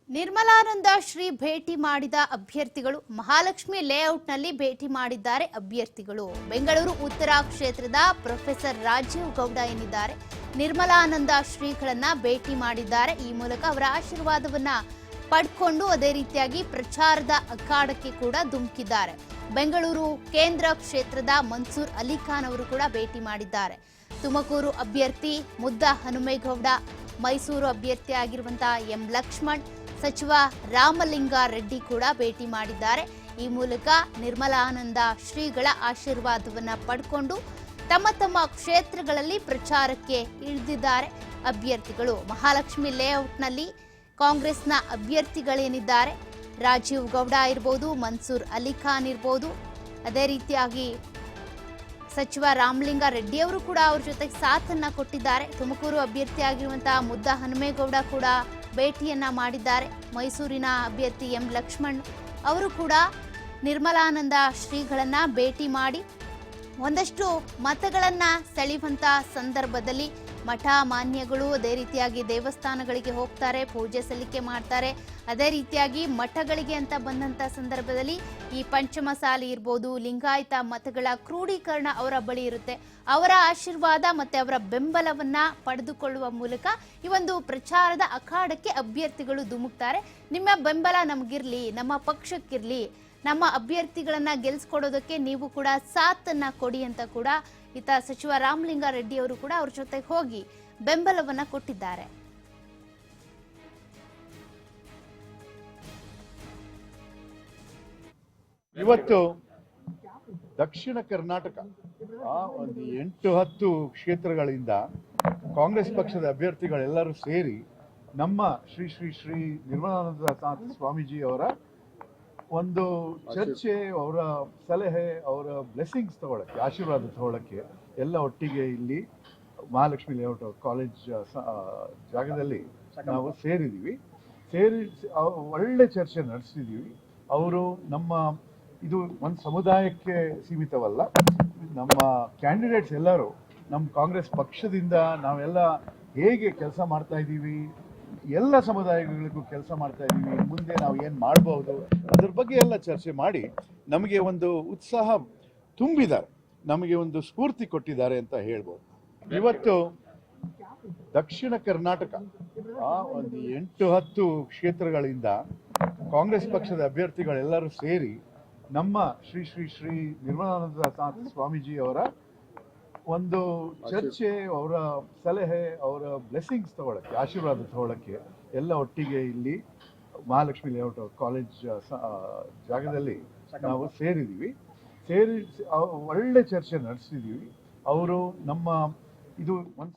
ನಿರ್ಮಲಾನಂದ ಶ್ರೀ ಭೇಟಿ ಮಾಡಿದ ಅಭ್ಯರ್ಥಿಗಳು ಮಹಾಲಕ್ಷ್ಮಿ ಲೇಔಟ್ನಲ್ಲಿ ಭೇಟಿ ಮಾಡಿದ್ದಾರೆ ಅಭ್ಯರ್ಥಿಗಳು. ಬೆಂಗಳೂರು ಉತ್ತರ ಕ್ಷೇತ್ರದ ಪ್ರೊಫೆಸರ್ ರಾಜೀವ್ ಗೌಡ ಏನಿದ್ದಾರೆ ನಿರ್ಮಲಾನಂದ ಶ್ರೀಗಳನ್ನ ಭೇಟಿ ಮಾಡಿದ್ದಾರೆ. ಈ ಮೂಲಕ ಅವರ ಆಶೀರ್ವಾದವನ್ನ ಪಡ್ಕೊಂಡು ಅದೇ ರೀತಿಯಾಗಿ ಪ್ರಚಾರದ ಅಖಾಡಕ್ಕೆ ಕೂಡ ಧುಮುಕಿದ್ದಾರೆ. ಬೆಂಗಳೂರು ಕೇಂದ್ರ ಕ್ಷೇತ್ರದ ಮನ್ಸೂರ್ ಅಲಿಖಾನ್ ಅವರು ಕೂಡ ಭೇಟಿ ಮಾಡಿದ್ದಾರೆ. ತುಮಕೂರು ಅಭ್ಯರ್ಥಿ ಮುದ್ದ ಹನುಮೇಗೌಡ, ಮೈಸೂರು ಅಭ್ಯರ್ಥಿ ಆಗಿರುವಂತಹ ಎಂ ಲಕ್ಷ್ಮಣ್, ಸಚಿವ ರಾಮಲಿಂಗ ರೆಡ್ಡಿ ಕೂಡ ಭೇಟಿ ಮಾಡಿದ್ದಾರೆ. ಈ ಮೂಲಕ ನಿರ್ಮಲಾನಂದ ಶ್ರೀಗಳ ಆಶೀರ್ವಾದವನ್ನ ಪಡ್ಕೊಂಡು ತಮ್ಮ ತಮ್ಮ ಕ್ಷೇತ್ರಗಳಲ್ಲಿ ಪ್ರಚಾರಕ್ಕೆ ಇಳಿದಿದ್ದಾರೆ ಅಭ್ಯರ್ಥಿಗಳು. ಮಹಾಲಕ್ಷ್ಮಿ ಲೇಔಟ್ನಲ್ಲಿ ಕಾಂಗ್ರೆಸ್ನ ಅಭ್ಯರ್ಥಿಗಳೇನಿದ್ದಾರೆ ರಾಜೀವ್ ಗೌಡ ಇರ್ಬೋದು, ಮನ್ಸೂರ್ ಅಲಿಖಾನ್ ಇರ್ಬೋದು, ಅದೇ ರೀತಿಯಾಗಿ ಸಚಿವ ರಾಮಲಿಂಗ ರೆಡ್ಡಿ ಅವರು ಕೂಡ ಅವ್ರ ಜೊತೆಗೆ ಸಾಥನ್ನ ಕೊಟ್ಟಿದ್ದಾರೆ. ತುಮಕೂರು ಅಭ್ಯರ್ಥಿ ಆಗಿರುವಂತಹ ಮುದ್ದ ಹನುಮೇಗೌಡ ಕೂಡ ಭೇಟಿಯನ್ನ ಮಾಡಿದ್ದಾರೆ. ಮೈಸೂರಿನ ಅಭ್ಯರ್ಥಿ ಎಂ ಲಕ್ಷ್ಮಣ್ ಅವರು ಕೂಡ ನಿರ್ಮಲಾನಂದ ಶ್ರೀಗಳನ್ನ ಭೇಟಿ ಮಾಡಿ ಒಂದಷ್ಟು ಮತಗಳನ್ನ ಸೆಳೆಯುವಂತ ಸಂದರ್ಭದಲ್ಲಿ ಮಠ ಮಾನ್ಯಗಳು ಅದೇ ರೀತಿಯಾಗಿ ದೇವಸ್ಥಾನಗಳಿಗೆ ಹೋಗ್ತಾರೆ, ಪೂಜೆ ಸಲ್ಲಿಕೆ ಮಾಡ್ತಾರೆ. ಅದೇ ರೀತಿಯಾಗಿ ಮಠಗಳಿಗೆ ಅಂತ ಬಂದಂತ ಸಂದರ್ಭದಲ್ಲಿ ಈ ಪಂಚಮಸಾಲಿ ಇರ್ಬೋದು, ಲಿಂಗಾಯತ ಮತಗಳ ಕ್ರೋಢೀಕರಣ ಅವರ ಬಳಿ ಇರುತ್ತೆ. ಅವರ ಆಶೀರ್ವಾದ ಮತ್ತೆ ಅವರ ಬೆಂಬಲವನ್ನ ಪಡೆದುಕೊಳ್ಳುವ ಮೂಲಕ ಈ ಒಂದು ಪ್ರಚಾರದ ಅಖಾಡಕ್ಕೆ ಅಭ್ಯರ್ಥಿಗಳು ಧುಮುಕ್ತಾರೆ. ನಿಮ್ಮ ಬೆಂಬಲ ನಮಗಿರ್ಲಿ, ನಮ್ಮ ಪಕ್ಷಕ್ಕಿರ್ಲಿ, ನಮ್ಮ ಅಭ್ಯರ್ಥಿಗಳನ್ನ ಗೆಲ್ಸ್ಕೊಡೋದಕ್ಕೆ ನೀವು ಕೂಡ ಸಾಥನ್ನ ಕೊಡಿ ಅಂತ ಕೂಡ ಈತ ಸಚಿವ ರಾಮಲಿಂಗ ರೆಡ್ಡಿ ಅವರು ಕೂಡ ಅವ್ರ ಜೊತೆಗೆ ಹೋಗಿ ಬೆಂಬಲವನ್ನ ಕೊಟ್ಟಿದ್ದಾರೆ. ಇವತ್ತು ದಕ್ಷಿಣ ಕರ್ನಾಟಕ ಒಂದು 8-10 ಕ್ಷೇತ್ರಗಳಿಂದ ಕಾಂಗ್ರೆಸ್ ಪಕ್ಷದ ಅಭ್ಯರ್ಥಿಗಳೆಲ್ಲರೂ ಸೇರಿ ನಮ್ಮ ಶ್ರೀ ಶ್ರೀ ಶ್ರೀ ನಿರ್ಮಲಾನಂದ ಸ್ವಾಮೀಜಿ ಅವರ ಒಂದು ಚರ್ಚೆ, ಅವರ ಸಲಹೆ, ಅವರ ಬ್ಲೆಸ್ಸಿಂಗ್ಸ್ ತಗೊಳಕ್ಕೆ, ಆಶೀರ್ವಾದ ತಗೊಳಕ್ಕೆ ಎಲ್ಲ ಒಟ್ಟಿಗೆ ಇಲ್ಲಿ ಮಹಾಲಕ್ಷ್ಮಿ ಲೇಔಟ್ ಕಾಲೇಜ್ ಜಾಗದಲ್ಲಿ ನಾವು ಸೇರಿದ್ದೀವಿ. ಒಳ್ಳೆ ಚರ್ಚೆ ನಡೆಸಿದ್ದೀವಿ. ಅವರು ನಮ್ಮ ಇದು ಒಂದು ಸಮುದಾಯಕ್ಕೆ ಸೀಮಿತವಲ್ಲ, ನಮ್ಮ ಕ್ಯಾಂಡಿಡೇಟ್ಸ್ ಎಲ್ಲರೂ ನಮ್ಮ ಕಾಂಗ್ರೆಸ್ ಪಕ್ಷದಿಂದ ನಾವೆಲ್ಲ ಹೇಗೆ ಕೆಲಸ ಮಾಡ್ತಾ ಇದ್ದೀವಿ, ಎಲ್ಲ ಸಮುದಾಯಗಳಿಗೂ ಕೆಲಸ ಮಾಡ್ತಾ ಇದ್ದೀವಿ, ಮುಂದೆ ನಾವು ಏನು ಮಾಡಬಹುದು ಅದ್ರ ಬಗ್ಗೆ ಎಲ್ಲ ಚರ್ಚೆ ಮಾಡಿ ನಮಗೆ ಒಂದು ಉತ್ಸಾಹ ತುಂಬಿದ್ದಾರೆ, ನಮಗೆ ಒಂದು ಸ್ಫೂರ್ತಿ ಕೊಟ್ಟಿದ್ದಾರೆ ಅಂತ ಹೇಳ್ಬೋದು. ಇವತ್ತು ದಕ್ಷಿಣ ಕರ್ನಾಟಕ ಒಂದು 8-10 ಕ್ಷೇತ್ರಗಳಿಂದ ಕಾಂಗ್ರೆಸ್ ಪಕ್ಷದ ಅಭ್ಯರ್ಥಿಗಳೆಲ್ಲರೂ ಸೇರಿ ನಮ್ಮ ಶ್ರೀ ಶ್ರೀ ಶ್ರೀ ನಿರ್ಮಲಾನಂದ ಸ್ವಾಮೀಜಿ ಅವರ ಒಂದು ಚರ್ಚೆ, ಅವರ ಸಲಹೆ, ಅವರ ಬ್ಲೆಸ್ಸಿಂಗ್ಸ್ ತಗೊಳಕ್ಕೆ, ಆಶೀರ್ವಾದ ತಗೊಳಕ್ಕೆ ಎಲ್ಲ ಒಟ್ಟಿಗೆ ಇಲ್ಲಿ ಮಹಾಲಕ್ಷ್ಮಿ ಲೇಔಟ್ ಕಾಲೇಜ್ ಜಾಗದಲ್ಲಿ ನಾವು ಸೇರಿದ್ದೀವಿ. ಒಳ್ಳೆ ಚರ್ಚೆ ನಡೆಸಿದ್ದೀವಿ. ಅವರು ನಮ್ಮ ಇದು ಒಂದು